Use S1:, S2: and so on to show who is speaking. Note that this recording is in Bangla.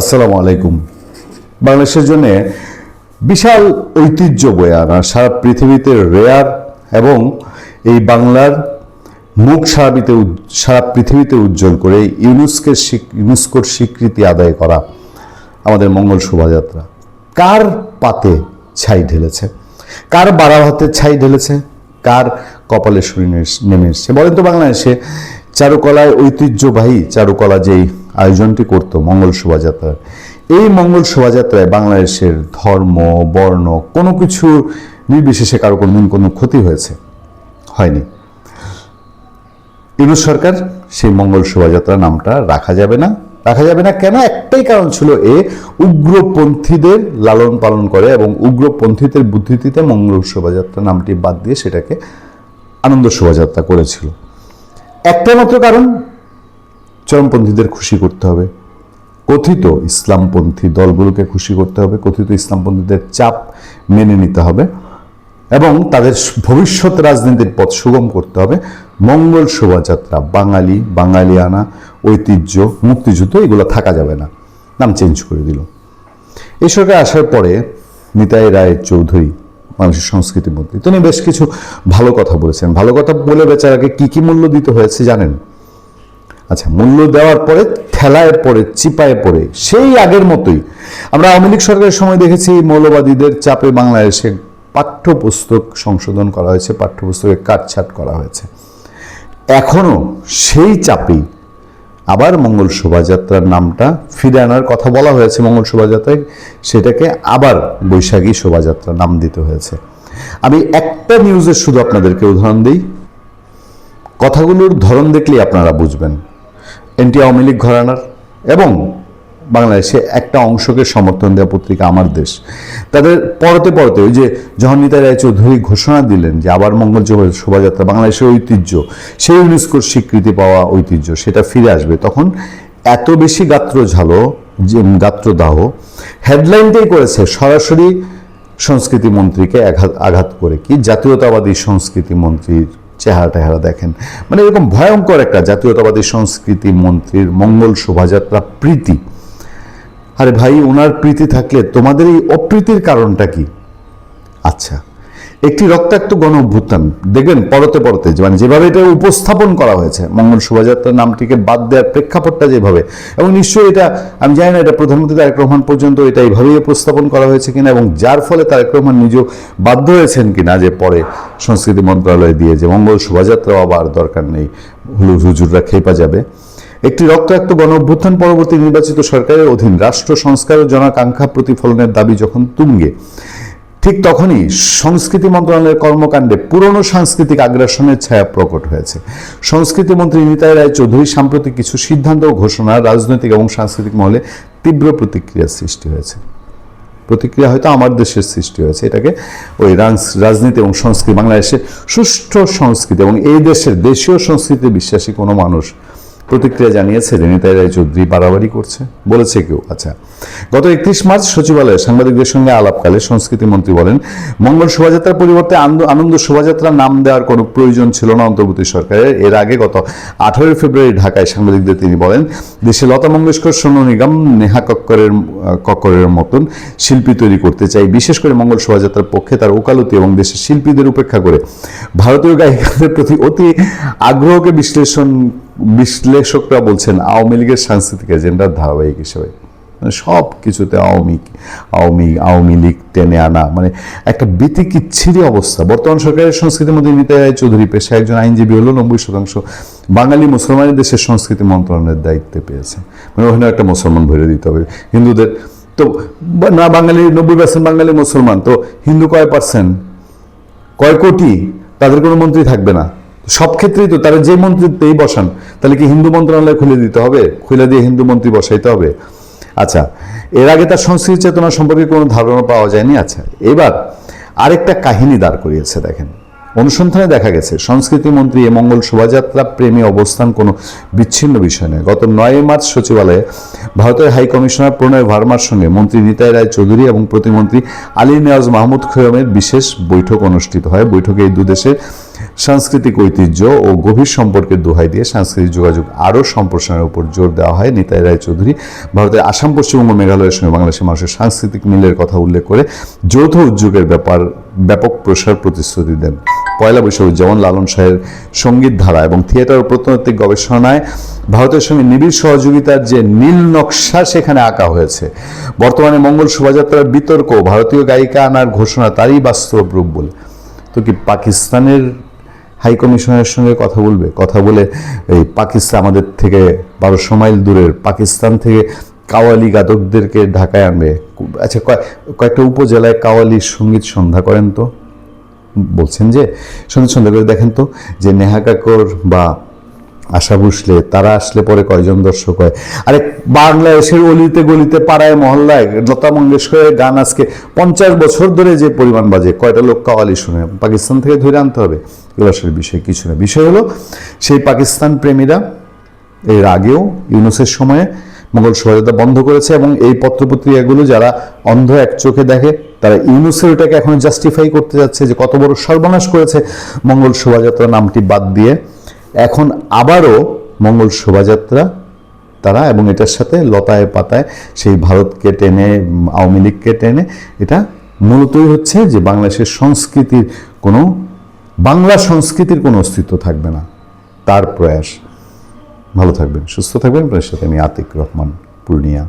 S1: আসসালামু আলাইকুম। বাংলাদেশের জন্য বিশাল ঐতিহ্য বয়ে আনা, সারা পৃথিবীতে রেয়ার এবং এই বাংলার মুখ সারা পৃথিবীতে উজ্জ্বল করে ইউনেস্কোর স্বীকৃতি আদায় করা আমাদের মঙ্গল শোভাযাত্রা কার পাতে ছাই ঢেলেছে, কার বাড়াভাতে ছাই ঢেলেছে, কার কপালে সুরি নেমে এসছে বলেন তো? বাংলাদেশে চারুকলায় ঐতিহ্যবাহী চারুকলা যেই আয়োজনটি করত মঙ্গল শোভাযাত্রার, এই মঙ্গল শোভাযাত্রায় বাংলাদেশের ধর্ম বর্ণ কোনো কিছু নির্বিশেষে কারো কোনোদিন কোনো ক্ষতি হয়েছে? হয়নি। ইউনূস সরকার সেই মঙ্গল শোভাযাত্রা নামটা রাখা যাবে না কেন? একটাই কারণ ছিল, উগ্রপন্থীদের লালন পালন করে এবং উগ্রপন্থীদের বুদ্ধিতে মঙ্গল শোভাযাত্রা নামটি বাদ দিয়ে সেটাকে আনন্দ শোভাযাত্রা করেছিল। একটা মাত্র কারণ, চরমপন্থীদের খুশি করতে হবে, কথিত ইসলামপন্থী দলগুলোকে খুশি করতে হবে, কথিত ইসলামপন্থীদের চাপ মেনে নিতে হবে এবং তাদের ভবিষ্যৎ রাজনীতির পথ সুগম করতে হবে। মঙ্গল শোভাযাত্রা বাঙালিয়ানা ঐতিহ্য মুক্তিযুদ্ধ এগুলো থাকা যাবে না, নাম চেঞ্জ করে দিল। এই সরকার আসার পরে নিতাই রায় চৌধুরী মানুষের সংস্কৃতি মন্ত্রী, তিনি বেশ কিছু ভালো কথা বলেছেন। ভালো কথা বলে বেচারাকে কি মূল্য দিতে হয়েছে জানেন? আচ্ছা, মূল্য দেওয়ার পরে ঠেলায় পড়ে চিপায় পড়ে সেই আগের মতোই আমরা আওয়ামী লীগ সরকারের সময় দেখেছি মৌলবাদীদের চাপে বাংলাদেশে পাঠ্যপুস্তক সংশোধন করা হয়েছে, পাঠ্যপুস্তকে কাটছাট করা হয়েছে। এখনো সেই চাপেই আবার মঙ্গল শোভাযাত্রার নামটা ফিরে আনার কথা বলা হয়েছে মঙ্গল শোভাযাত্রায়, সেটাকে আবার বৈশাখী শোভাযাত্রা নাম দিতে হয়েছে। আমি একটা নিউজের শুধু আপনাদেরকে উদাহরণ দিই, কথাগুলোর ধরন দেখলেই আপনারা বুঝবেন। এনটি আওয়ামী লীগ ঘরানার এবং বাংলাদেশে একটা অংশকে সমর্থন দেওয়া পত্রিকা আমার দেশ, তাদের পরতে ওই যে যখন নিতাই রায় চৌধুরী ঘোষণা দিলেন যে আবার মঙ্গল শোভাযাত্রা বাংলাদেশের ঐতিহ্য, সেই ইউনেস্কোর স্বীকৃতি পাওয়া ঐতিহ্য সেটা ফিরে আসবে, তখন এত বেশি গাত্রদাহ হেডলাইনটাই করেছে সরাসরি সংস্কৃতি মন্ত্রীকে আঘাত করে। কি জাতীয়তাবাদী সংস্কৃতি মন্ত্রীর চেহারা দেখেন, মানে এরকম ভয়ঙ্কর একটা জাতীয়তাবাদী সংস্কৃতি মন্ত্রীর মঙ্গল শোভাযাত্রা প্রীতি। আরে ভাই, ওনার প্রীতি থাকলে তোমাদের এই অপ্রীতির কারণটা কি? আচ্ছা, একটি রক্তাক্ত গণ অভ্যুত্থান দেখবেন পরতে মানে যেভাবে এটা উপস্থাপন করা হয়েছে মঙ্গল শোভাযাত্রার নামটিকে বাদ দেওয়ার প্রেক্ষাপটটা যেভাবে, এবং নিশ্চয়ই এটা আমি জানি না এটা প্রধানমন্ত্রী তারেক রহমান পর্যন্ত এটা এইভাবেই উপস্থাপন করা হয়েছে কিনা, এবং যার ফলে তারেক রহমান নিজেও বাধ্য হয়েছেন কিনা যে পরে সংস্কৃতি মন্ত্রণালয় দিয়ে যে মঙ্গল শোভাযাত্রাও আবার দরকার নেই, হুজুররা খেপা যাবে। একটি রক্তাক্ত গণ অভ্যুত্থান পরবর্তী নির্বাচিত সরকারের অধীন রাষ্ট্র সংস্কার ও জনাকাঙ্ক্ষা প্রতিফলনের দাবি যখন তুঙ্গে, ঠিক তখনই সংস্কৃতি মন্ত্রণালয়ের কর্মকাণ্ডে পুরনো সাংস্কৃতিক আগ্রাসনের ছায়া প্রকট হয়েছে। সংস্কৃতি মন্ত্রী নিতাই রায় চৌধুরী সাম্প্রতিক কিছু সিদ্ধান্ত ও ঘোষণা রাজনৈতিক এবং সাংস্কৃতিক মহলে তীব্র প্রতিক্রিয়ার সৃষ্টি হয়েছে। প্রতিক্রিয়া হয়তো আমার দেশের সৃষ্টি হয়েছে, এটাকে ওই রাজনীতি এবং সংস্কৃতি, বাংলাদেশের সুষ্ঠু সংস্কৃতি এবং এই দেশের দেশীয় সংস্কৃতিতে বিশ্বাসী কোনো মানুষ প্রতিক্রিয়া জানিয়েছে যে নিতাই রায় চৌধুরী বাড়াবাড়ি করছে, বলেছে কেউ। আচ্ছা, গত 31 মার্চ সচিবালয়ে সাংবাদিকদের সঙ্গে আলাপকালে সংস্কৃতি মন্ত্রী বলেন, মঙ্গল শোভাযাত্রার পরিবর্তে আনন্দ শোভাযাত্রার নাম দেওয়ার কোনো প্রয়োজন ছিল না অন্তর্বর্তী সরকারের। এর আগে গত 18 ফেব্রুয়ারি ঢাকায় সাংবাদিকদের তিনি বলেন, দেশে লতা মঙ্গেশকর, সোনু নিগম, নেহা কক্করের মতন শিল্পী তৈরি করতে চাই। বিশেষ করে মঙ্গল শোভাযাত্রার পক্ষে তার ওকালতি এবং দেশের শিল্পীদের উপেক্ষা করে ভারতীয় গায়িকাদের প্রতি অতি আগ্রহকে বিশ্লেষকরা বলছেন আওয়ামী লীগের সাংস্কৃতিক এজেন্ডার ধারাবাহিক হিসেবে। মানে সব কিছুতে আওয়ামী লীগ টেনে আনা, মানে একটা বিতিকিচ্ছিরি অবস্থা। বর্তমান সরকারের সংস্কৃতি মন্ত্রী নিতাই রায় চৌধুরী পেশায় একজন আইনজীবী হলো, 90% বাঙালি মুসলমানের দেশের সংস্কৃতি মন্ত্রণালয়ের দায়িত্বে পেয়েছে। মানে ওখানে একটা মুসলমান ভরে দিতে হবে হিন্দুদের, তো না বাঙালি 90% বাঙালি মুসলমান, তো হিন্দু কয় কোটি, তাদের কোনো মন্ত্রী থাকবে না। সব ক্ষেত্রেই তো তারা যে মন্ত্রীতেই বসান, তাহলে কি হিন্দু মন্ত্রণালয় খুলে দিতে হবে, খুলে দিয়ে হিন্দু মন্ত্রী বসাইতে হবে? আচ্ছা, এর আগে তার সংস্কৃতি চেতনা সম্পর্কে কোনো ধারণা পাওয়া যায়নি। আচ্ছা, এবার আরেকটা কাহিনী দাঁড় করিয়েছে। দেখেন, অনুসন্ধানে দেখা গেছে সংস্কৃতি মন্ত্রী এ মঙ্গল শোভাযাত্রা প্রেমী অবস্থান কোনো বিচ্ছিন্ন বিষয় নয়। গত 9 মার্চ সচিবালয়ে ভারতের হাই কমিশনার প্রণয় ভার্মার সঙ্গে মন্ত্রী নিতাই রায় চৌধুরী এবং প্রতিমন্ত্রী আলী নেওয়াজ মাহমুদ খৈয়মের বিশেষ বৈঠক অনুষ্ঠিত হয়। বৈঠকে এই দুদেশের সাংস্কৃতিক ঐতিহ্য ও গভীর সম্পর্কের দোহাই দিয়ে সাংস্কৃতিক যোগাযোগ আরও সম্প্রসারণের উপর জোর দেওয়া হয়। নিতাই রায়চৌধুরী ভারতের আসাম, পশ্চিমবঙ্গ, মেঘালয়ের সঙ্গে বাংলাদেশের মানুষের সাংস্কৃতিক মিলের কথা উল্লেখ করে যৌথ উদ্যোগের ব্যাপক প্রসার প্রতিশ্রুতি দেন। পয়লা বৈশাখ উদযাপন, লালন শাহের সঙ্গীত ধারা এবং থিয়েটার ও প্রত্নতাত্ত্বিক গবেষণায় ভারতের সঙ্গে নিবিড় সহযোগিতার যে নীল নকশা সেখানে আঁকা হয়েছে। বর্তমানে মঙ্গল শোভাযাত্রার বিতর্ক ভারতীয় গায়িকা আনার ঘোষণা তারই বাস্তব রূপ বলে। তো কি পাকিস্তানের হাই কমিশনের সঙ্গে কথা বলবে? কথা বলে এই পাকিস্তান, আমাদের থেকে 1200 মাইল দূরের পাকিস্তান থেকে কাওয়ালি গায়কদেরকে ঢাকায় আনবে? আচ্ছা, কয়েকটা উপজেলায় কাওয়ালির সঙ্গীত সন্ধ্যা করেন তো, বলছেন যে সঙ্গীত সন্ধ্যা করে দেখেন তো, যে নেহা কাক্কর বা আশা ভোসলে তারা আসলে পরে কয়জন দর্শক হয়? আরে বাংলাদেশের অলিতে গলিতে পাড়ায় মহল্লায় লতা মঙ্গেশকরের গান আজকে 50 বছর ধরে যে পরিমাণ বাজে, কয়টা লোক কাওয়ালি শুনে? পাকিস্তান থেকে ধরে আনতে হবে? এগুলো আসলে বিষয় কিছু না। বিষয় হলো সেই পাকিস্তান প্রেমীরা এর আগেও ইউনূসের সময়ে মঙ্গল শোভাযাত্রা বন্ধ করেছে, এবং এই পত্রপত্রিকাগুলো যারা অন্ধ এক চোখে দেখে তারা ইউনূসের ওটাকে এখন জাস্টিফাই করতে যাচ্ছে যে কত বড় সর্বনাশ করেছে মঙ্গল শোভাযাত্রা নামটি বাদ দিয়ে। এখন আবারও মঙ্গল শোভাযাত্রা তারা, এবং এটার সাথে লতায় পাতায় সেই ভারতকে টেনে, আওয়ামী লীগকে টেনে, এটা মূলতই হচ্ছে যে বাংলাদেশের সংস্কৃতির কোনো, বাংলা সংস্কৃতির কোনো অস্তিত্ব থাকবে না, তার প্রয়াস। ভালো থাকবেন, সুস্থ থাকবেন। আপনার সাথে আমি আতিক রহমান, পূর্ণিয়া।